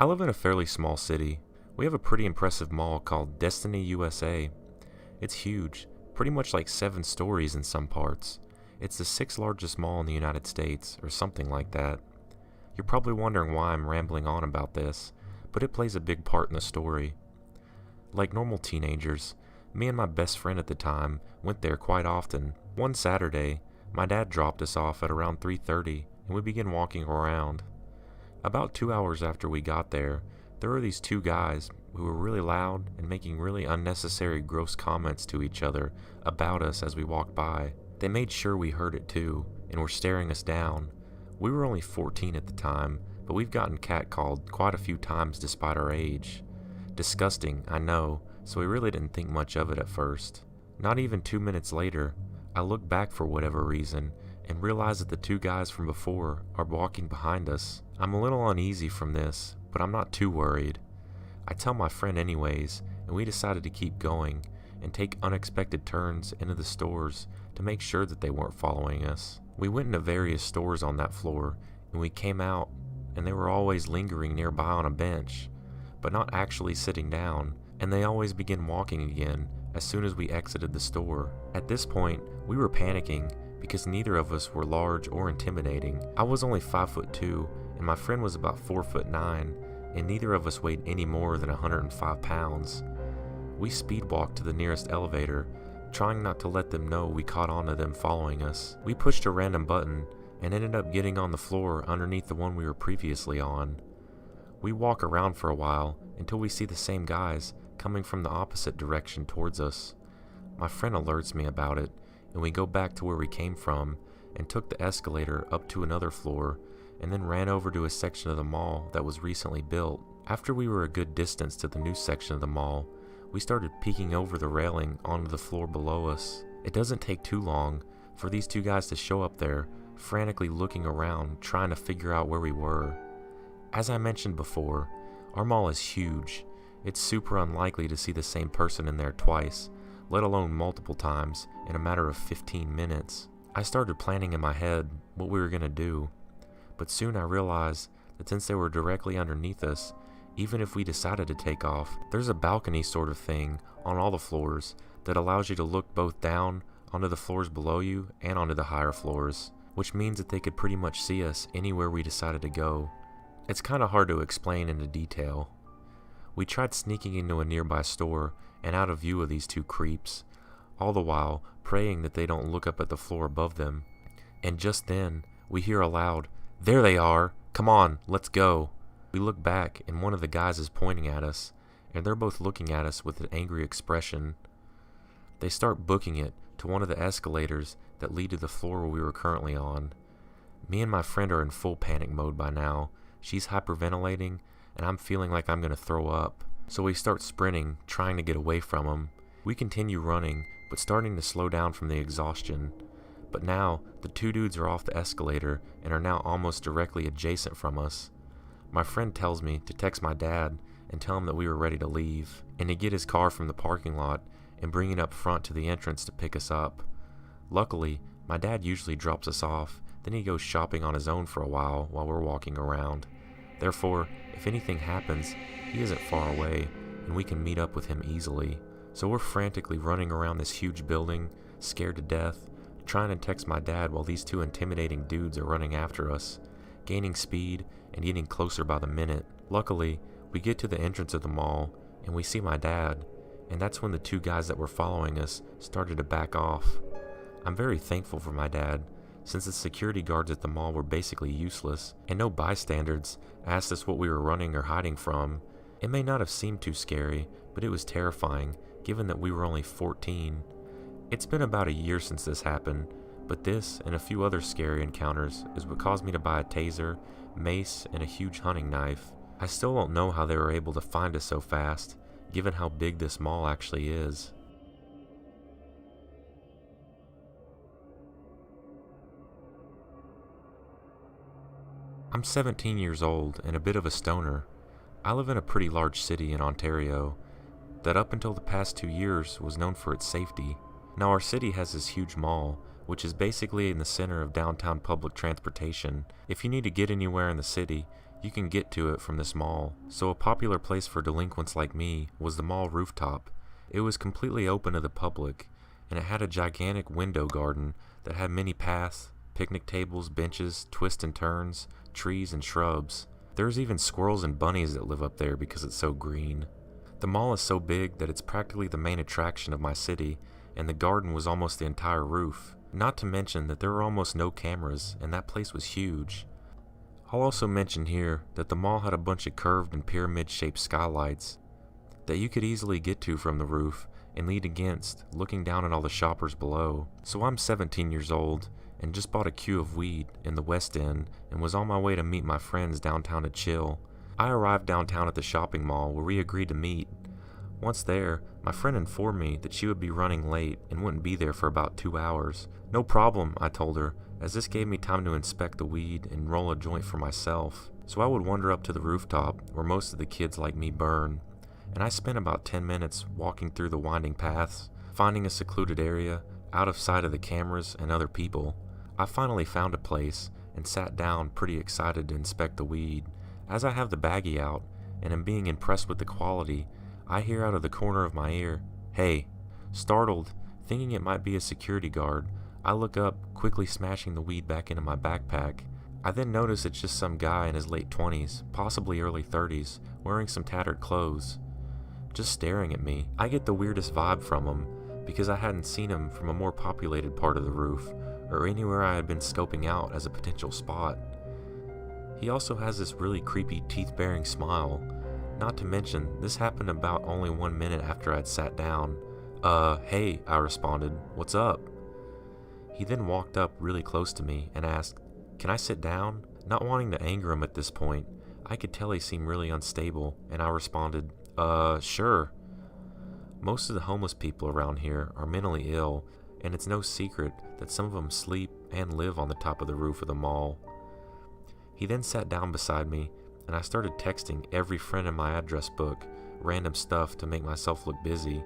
I live in a fairly small city. We have a pretty impressive mall called Destiny USA. It's huge, pretty much like 7 stories in some parts. It's the 6th largest mall in the United States, or something like that. You're probably wondering why I'm rambling on about this, but it plays a big part in the story. Like normal teenagers, me and my best friend at the time went there quite often. One Saturday, my dad dropped us off at around 3:30 and we began walking around. About 2 hours after we got there were these 2 guys who were really loud and making really unnecessary gross comments to each other about us as we walked by. They made sure we heard it too and were staring us down. We were only 14 at the time, but we've gotten catcalled quite a few times despite our age. Disgusting, I know, so we really didn't think much of it at first. Not even 2 minutes later, I look back for whatever reason and realize that the 2 guys from before are walking behind us. I'm a little uneasy from this, but I'm not too worried. I tell my friend anyways, and we decided to keep going and take unexpected turns into the stores to make sure that they weren't following us. We went into various stores on that floor, and we came out, and they were always lingering nearby on a bench, but not actually sitting down, and they always began walking again as soon as we exited the store. At this point, we were panicking because neither of us were large or intimidating. I was only 5'2", and my friend was about 4'9", and neither of us weighed any more than 105 pounds. We speed walked to the nearest elevator, trying not to let them know we caught on to them following us. We pushed a random button and ended up getting on the floor underneath the one we were previously on. We walk around for a while until we see the same guys coming from the opposite direction towards us. My friend alerts me about it, and we go back to where we came from and took the escalator up to another floor and then ran over to a section of the mall that was recently built. After we were a good distance to the new section of the mall, we started peeking over the railing onto the floor below us. It doesn't take too long for these 2 guys to show up there, frantically looking around, trying to figure out where we were. As I mentioned before, our mall is huge. It's super unlikely to see the same person in there twice, let alone multiple times, in a matter of 15 minutes. I started planning in my head what we were going to do, but soon I realized that since they were directly underneath us, even if we decided to take off, there's a balcony sort of thing on all the floors that allows you to look both down onto the floors below you and onto the higher floors, which means that they could pretty much see us anywhere we decided to go. It's kind of hard to explain into detail. We tried sneaking into a nearby store and out of view of these 2 creeps, all the while praying that they don't look up at the floor above them. And just then, we hear a loud, "There they are! Come on, let's go!" We look back and one of the guys is pointing at us, and they're both looking at us with an angry expression. They start booking it to one of the escalators that lead to the floor we were currently on. Me and my friend are in full panic mode by now. She's hyperventilating, and I'm feeling like I'm going to throw up. So we start sprinting, trying to get away from them. We continue running, but starting to slow down from the exhaustion. But now, the 2 dudes are off the escalator and are now almost directly adjacent from us. My friend tells me to text my dad and tell him that we were ready to leave, and to get his car from the parking lot and bring it up front to the entrance to pick us up. Luckily, my dad usually drops us off, then he goes shopping on his own for a while we're walking around. Therefore, if anything happens, he isn't far away, and we can meet up with him easily. So we're frantically running around this huge building, scared to death, trying to text my dad while these 2 intimidating dudes are running after us, gaining speed and getting closer by the minute. Luckily, we get to the entrance of the mall, and we see my dad, and that's when the 2 guys that were following us started to back off. I'm very thankful for my dad, since the security guards at the mall were basically useless, and no bystanders asked us what we were running or hiding from. It may not have seemed too scary, but it was terrifying, given that we were only 14. It's been about a year since this happened, but this and a few other scary encounters is what caused me to buy a taser, mace, and a huge hunting knife. I still don't know how they were able to find us so fast, given how big this mall actually is. I'm 17 years old and a bit of a stoner. I live in a pretty large city in Ontario that up until the past 2 years was known for its safety. Now our city has this huge mall, which is basically in the center of downtown public transportation. If you need to get anywhere in the city, You can get to it from this mall, so a popular place for delinquents like me was the mall rooftop. It was completely open to the public, and it had a gigantic window garden that had many paths, picnic tables, benches, twists and turns, trees and shrubs. There's even squirrels and bunnies that live up there because it's so green. The mall is so big that it's practically the main attraction of my city, and the garden was almost the entire roof. Not to mention that there were almost no cameras, and that place was huge. I'll also mention here that the mall had a bunch of curved and pyramid-shaped skylights that you could easily get to from the roof and lean against, looking down at all the shoppers below. So I'm 17 years old and just bought a queue of weed in the West End and was on my way to meet my friends downtown to chill. I arrived downtown at the shopping mall where we agreed to meet. Once there, my friend informed me that she would be running late and wouldn't be there for about 2 hours. No problem, I told her, as this gave me time to inspect the weed and roll a joint for myself. So I would wander up to the rooftop where most of the kids like me burn, and I spent about 10 minutes walking through the winding paths, finding a secluded area, out of sight of the cameras and other people. I finally found a place and sat down pretty excited to inspect the weed. As I have the baggie out and am being impressed with the quality, I hear out of the corner of my ear, "Hey." Startled, thinking it might be a security guard, I look up, quickly smashing the weed back into my backpack. I then notice it's just some guy in his late 20s, possibly early 30s, wearing some tattered clothes, just staring at me. I get the weirdest vibe from him, because I hadn't seen him from a more populated part of the roof, or anywhere I had been scoping out as a potential spot. He also has this really creepy teeth-baring smile. Not to mention, this happened about only 1 minute after I'd sat down. Hey, I responded, "What's up?" He then walked up really close to me and asked, "Can I sit down?" Not wanting to anger him at this point, I could tell he seemed really unstable, and I responded, Sure." Most of the homeless people around here are mentally ill, and it's no secret that some of them sleep and live on the top of the roof of the mall. He then sat down beside me, and I started texting every friend in my address book random stuff to make myself look busy.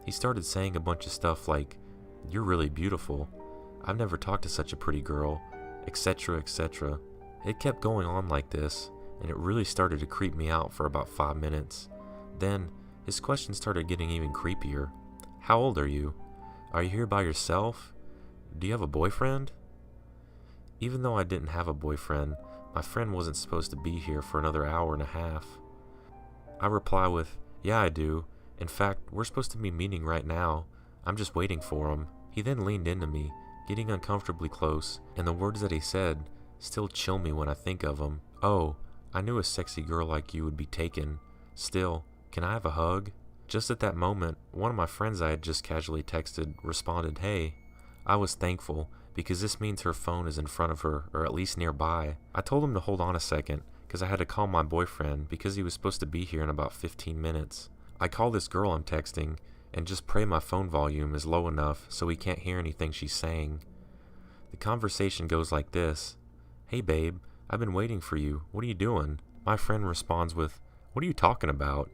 He started saying a bunch of stuff like, "You're really beautiful. I've never talked to such a pretty girl," etc., etc. It kept going on like this, and it really started to creep me out for about 5 minutes. Then, his questions started getting even creepier. "How old are you? Are you here by yourself? Do you have a boyfriend?" Even though I didn't have a boyfriend, my friend wasn't supposed to be here for another hour and a half. I reply with, "Yeah, I do. In fact, we're supposed to be meeting right now. I'm just waiting for him." He then leaned into me, getting uncomfortably close, and the words that he said still chill me when I think of them. "Oh, I knew a sexy girl like you would be taken. Still, can I have a hug?" Just at that moment, one of my friends I had just casually texted responded, "Hey." I was thankful, because this means her phone is in front of her, or at least nearby. I told him to hold on a second, because I had to call my boyfriend because he was supposed to be here in about 15 minutes. I call this girl I'm texting, and just pray my phone volume is low enough so he can't hear anything she's saying. The conversation goes like this: "Hey babe, I've been waiting for you. What are you doing?" My friend responds with, "What are you talking about?"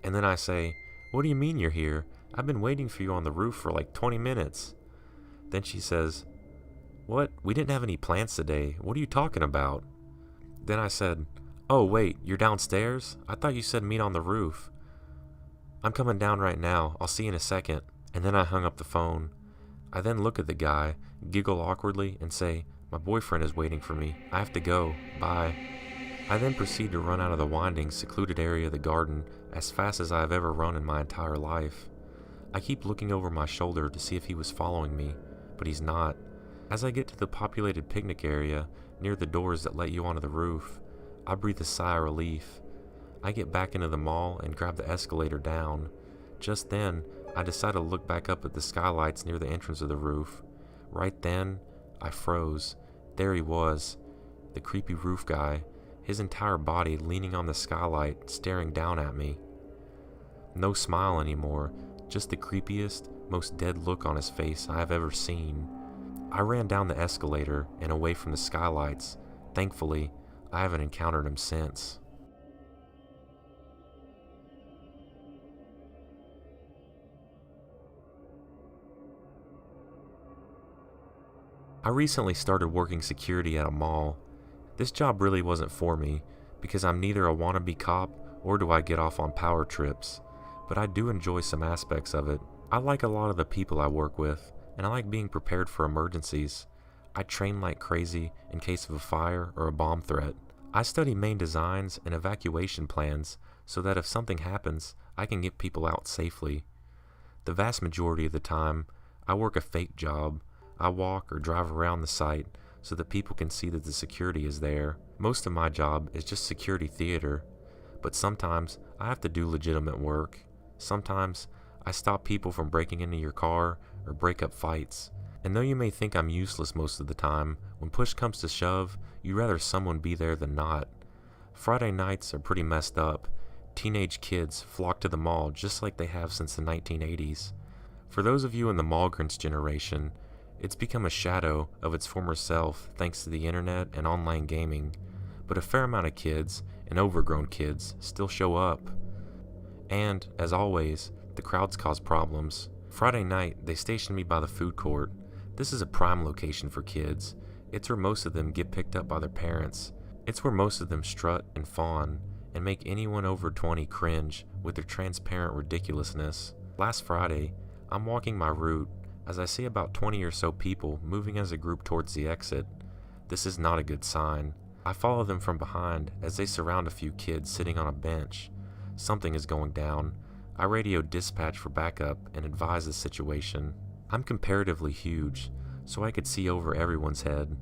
And then I say, "What do you mean you're here? I've been waiting for you on the roof for like 20 minutes. Then she says, "What? We didn't have any plans today. What are you talking about?" Then I said, "Oh wait, you're downstairs? I thought you said meet on the roof." "I'm coming down right now. I'll see you in a second." And then I hung up the phone. I then look at the guy, giggle awkwardly, and say, "My boyfriend is waiting for me. I have to go. Bye." I then proceed to run out of the winding, secluded area of the garden as fast as I have ever run in my entire life. I keep looking over my shoulder to see if he was following me, but he's not. As I get to the populated picnic area near the doors that let you onto the roof, I breathe a sigh of relief. I get back into the mall and grab the escalator down. Just then, I decide to look back up at the skylights near the entrance of the roof. Right then, I froze. There he was, the creepy roof guy, his entire body leaning on the skylight, staring down at me. No smile anymore, just the creepiest, most dead look on his face I have ever seen. I ran down the escalator and away from the skylights. Thankfully, I haven't encountered him since. I recently started working security at a mall. This job really wasn't for me, because I'm neither a wannabe cop or do I get off on power trips, but I do enjoy some aspects of it. I like a lot of the people I work with, and I like being prepared for emergencies. I train like crazy in case of a fire or a bomb threat. I study main designs and evacuation plans so that if something happens, I can get people out safely. The vast majority of the time, I work a fake job. I walk or drive around the site so that people can see that the security is there. Most of my job is just security theater, but sometimes I have to do legitimate work. Sometimes I stop people from breaking into your car or break up fights. And though you may think I'm useless most of the time, when push comes to shove, you'd rather someone be there than not. Friday nights are pretty messed up. Teenage kids flock to the mall just like they have since the 1980s. For those of you in the Malgrins generation, it's become a shadow of its former self thanks to the internet and online gaming, but a fair amount of kids, and overgrown kids, still show up. And, as always, the crowds cause problems. Friday night, they stationed me by the food court. This is a prime location for kids. It's where most of them get picked up by their parents. It's where most of them strut and fawn, and make anyone over 20 cringe with their transparent ridiculousness. Last Friday, I'm walking my route as I see about 20 or so people moving as a group towards the exit. This is not a good sign. I follow them from behind as they surround a few kids sitting on a bench. Something is going down. I radio dispatch for backup and advise the situation. I'm comparatively huge, so I could see over everyone's head.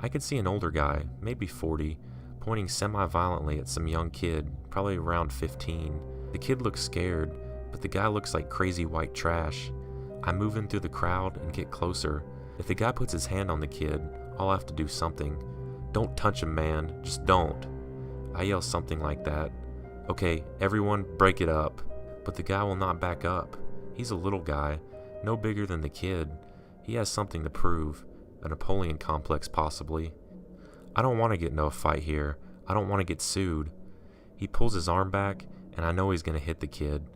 I could see an older guy, maybe 40, pointing semi-violently at some young kid, probably around 15. The kid looks scared, but the guy looks like crazy white trash. I move in through the crowd and get closer. If the guy puts his hand on the kid, I'll have to do something. "Don't touch him, man. Just don't." I yell something like that. "Okay, everyone, break it up." But the guy will not back up. He's a little guy, no bigger than the kid. He has something to prove, a Napoleon complex possibly. I don't want to get into a fight here. I don't want to get sued. He pulls his arm back, and I know he's going to hit the kid.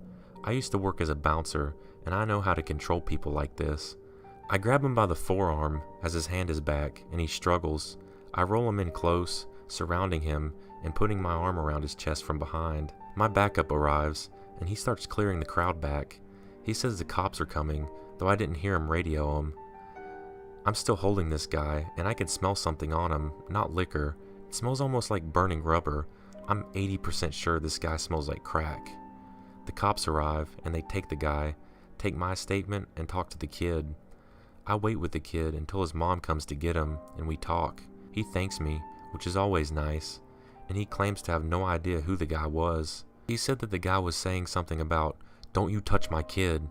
I used to work as a bouncer, and I know how to control people like this. I grab him by the forearm as his hand is back, and he struggles. I roll him in close, surrounding him, and putting my arm around his chest from behind. My backup arrives, and he starts clearing the crowd back. He says the cops are coming, though I didn't hear him radio them. I'm still holding this guy, and I can smell something on him, not liquor. It smells almost like burning rubber. I'm 80% sure this guy smells like crack. The cops arrive, and they take the guy, take my statement, and talk to the kid. I wait with the kid until his mom comes to get him, and we talk. He thanks me, which is always nice, and he claims to have no idea who the guy was. He said that the guy was saying something about, "Don't you touch my kid,"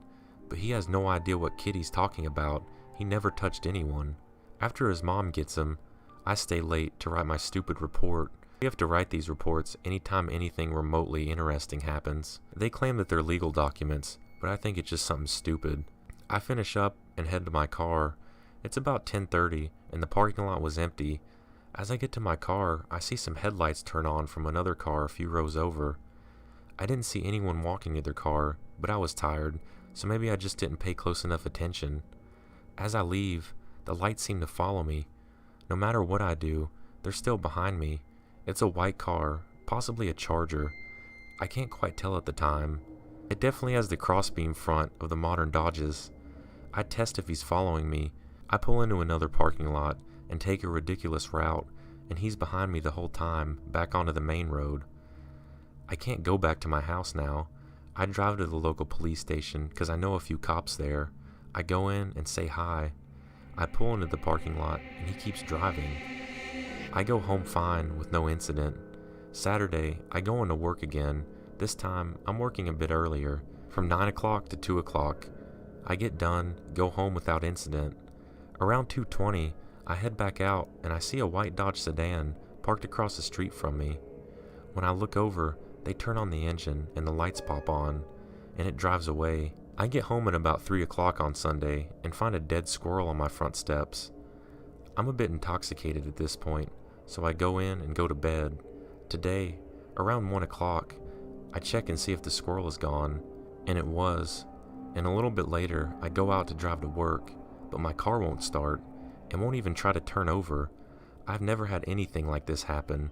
but he has no idea what kid he's talking about. He never touched anyone. After his mom gets him, I stay late to write my stupid report. We have to write these reports anytime anything remotely interesting happens. They claim that they're legal documents, but I think it's just something stupid. I finish up and head to my car. It's about 10:30, and the parking lot was empty. As I get to my car, I see some headlights turn on from another car a few rows over. I didn't see anyone walking to their car, but I was tired, so maybe I just didn't pay close enough attention. As I leave, the lights seem to follow me. No matter what I do, they're still behind me. It's a white car, possibly a Charger. I can't quite tell at the time. It definitely has the crossbeam front of the modern Dodges. I test if he's following me. I pull into another parking lot and take a ridiculous route, and he's behind me the whole time, back onto the main road. I can't go back to my house now. I drive to the local police station because I know a few cops there. I go in and say hi. I pull into the parking lot, and he keeps driving. I go home fine with no incident. Saturday, I go into work again. This time, I'm working a bit earlier, from 9 o'clock to 2 o'clock. I get done, go home without incident. Around 2:20, I head back out, and I see a white Dodge sedan parked across the street from me. When I look over, they turn on the engine, and the lights pop on, and it drives away. I get home at about 3 o'clock on Sunday and find a dead squirrel on my front steps. I'm a bit intoxicated at this point, so I go in and go to bed. Today, around 1 o'clock, I check and see if the squirrel is gone, and it was. And a little bit later, I go out to drive to work, but my car won't start and won't even try to turn over. I've never had anything like this happen.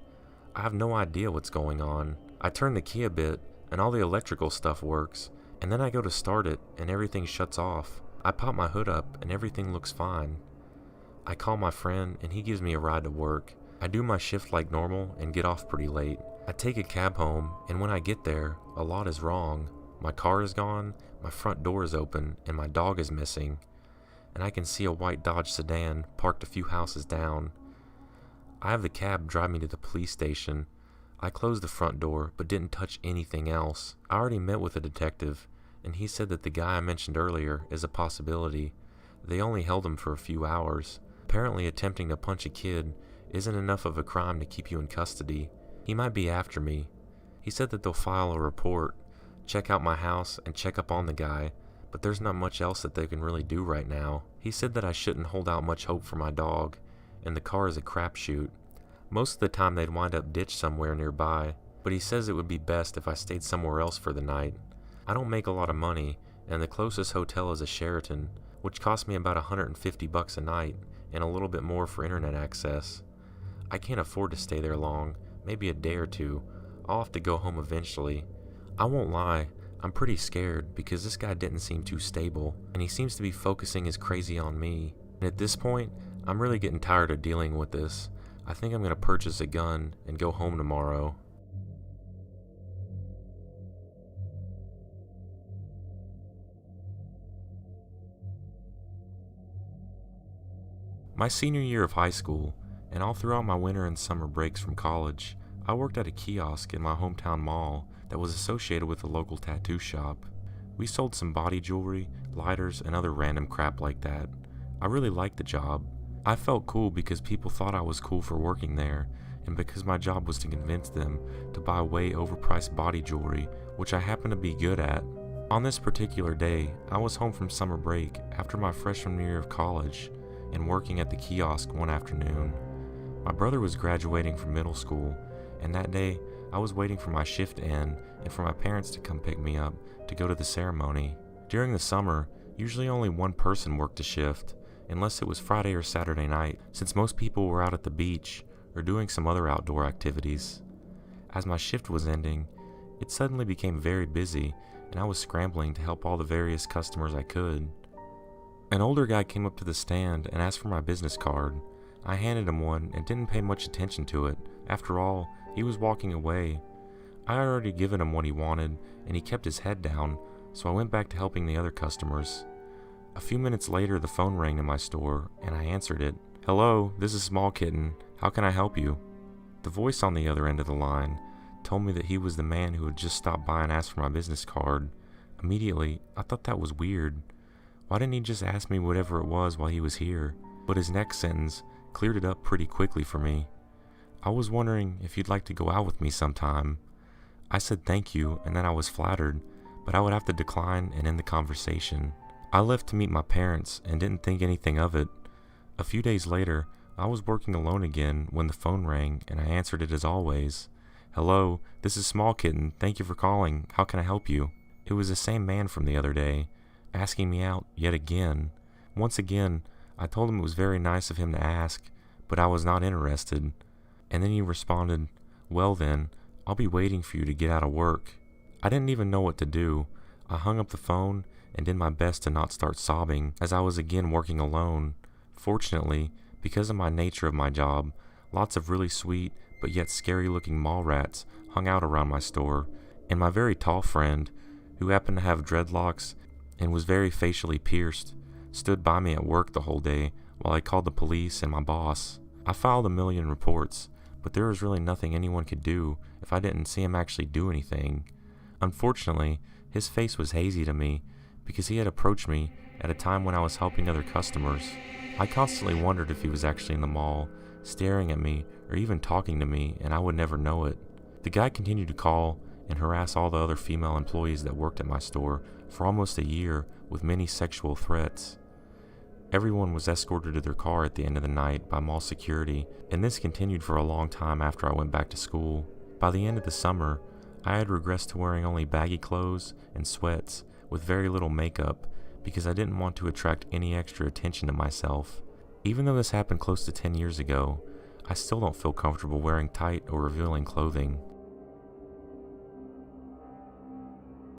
I have no idea what's going on. I turn the key a bit, and all the electrical stuff works, and then I go to start it, and everything shuts off. I pop my hood up, and everything looks fine. I call my friend, and he gives me a ride to work. I do my shift like normal, and get off pretty late. I take a cab home, and when I get there, a lot is wrong. My car is gone, my front door is open, and my dog is missing. And I can see a white Dodge sedan parked a few houses down. I have the cab drive me to the police station. I closed the front door, but didn't touch anything else. I already met with a detective, and he said that the guy I mentioned earlier is a possibility. They only held him for a few hours. Apparently attempting to punch a kid isn't enough of a crime to keep you in custody. He might be after me. He said that they'll file a report, check out my house, and check up on the guy, but there's not much else that they can really do right now. He said that I shouldn't hold out much hope for my dog, and the car is a crapshoot. Most of the time they'd wind up ditched somewhere nearby, but he says it would be best if I stayed somewhere else for the night. I don't make a lot of money, and the closest hotel is a Sheraton, which costs me about $150 a night, and a little bit more for internet access. I can't afford to stay there long, maybe a day or two. I'll have to go home eventually. I won't lie, I'm pretty scared because this guy didn't seem too stable, and he seems to be focusing his crazy on me. And at this point, I'm really getting tired of dealing with this. I think I'm going to purchase a gun and go home tomorrow. My senior year of high school, and all throughout my winter and summer breaks from college, I worked at a kiosk in my hometown mall that was associated with a local tattoo shop. We sold some body jewelry, lighters, and other random crap like that. I really liked the job. I felt cool because people thought I was cool for working there, and because my job was to convince them to buy way overpriced body jewelry, which I happened to be good at. On this particular day, I was home from summer break after my freshman year of college and working at the kiosk one afternoon. My brother was graduating from middle school, and that day I was waiting for my shift to end and for my parents to come pick me up to go to the ceremony. During the summer, usually only one person worked a shift, unless it was Friday or Saturday night, since most people were out at the beach or doing some other outdoor activities. As my shift was ending, it suddenly became very busy, and I was scrambling to help all the various customers I could. An older guy came up to the stand and asked for my business card. I handed him one and didn't pay much attention to it. After all, he was walking away. I had already given him what he wanted, and he kept his head down, so I went back to helping the other customers. A few minutes later, the phone rang in my store, and I answered it. "Hello, this is Small Kitten. How can I help you?" The voice on the other end of the line told me that he was the man who had just stopped by and asked for my business card. Immediately, I thought that was weird. Why didn't he just ask me whatever it was while he was here? But his next sentence cleared it up pretty quickly for me. "I was wondering if you'd like to go out with me sometime." I said thank you, and then I was flattered, but I would have to decline and end the conversation. I left to meet my parents and didn't think anything of it. A few days later, I was working alone again when the phone rang, and I answered it as always. "Hello, this is Small Kitten. Thank you for calling. How can I help you?" It was the same man from the other day, asking me out yet again. Once again, I told him it was very nice of him to ask, but I was not interested. And then he responded, "Well then, I'll be waiting for you to get out of work." I didn't even know what to do. I hung up the phone and did my best to not start sobbing, as I was again working alone. Fortunately, because of my nature of my job, lots of really sweet but yet scary looking mall rats hung out around my store, and my very tall friend, who happened to have dreadlocks and was very facially pierced, stood by me at work the whole day while I called the police and my boss. I filed a million reports, but there was really nothing anyone could do if I didn't see him actually do anything. Unfortunately, his face was hazy to me because he had approached me at a time when I was helping other customers. I constantly wondered if he was actually in the mall, staring at me or even talking to me, and I would never know it. The guy continued to call and harass all the other female employees that worked at my store for almost a year with many sexual threats. Everyone was escorted to their car at the end of the night by mall security, and this continued for a long time after I went back to school. By the end of the summer, I had regressed to wearing only baggy clothes and sweats with very little makeup because I didn't want to attract any extra attention to myself. Even though this happened close to 10 years ago, I still don't feel comfortable wearing tight or revealing clothing.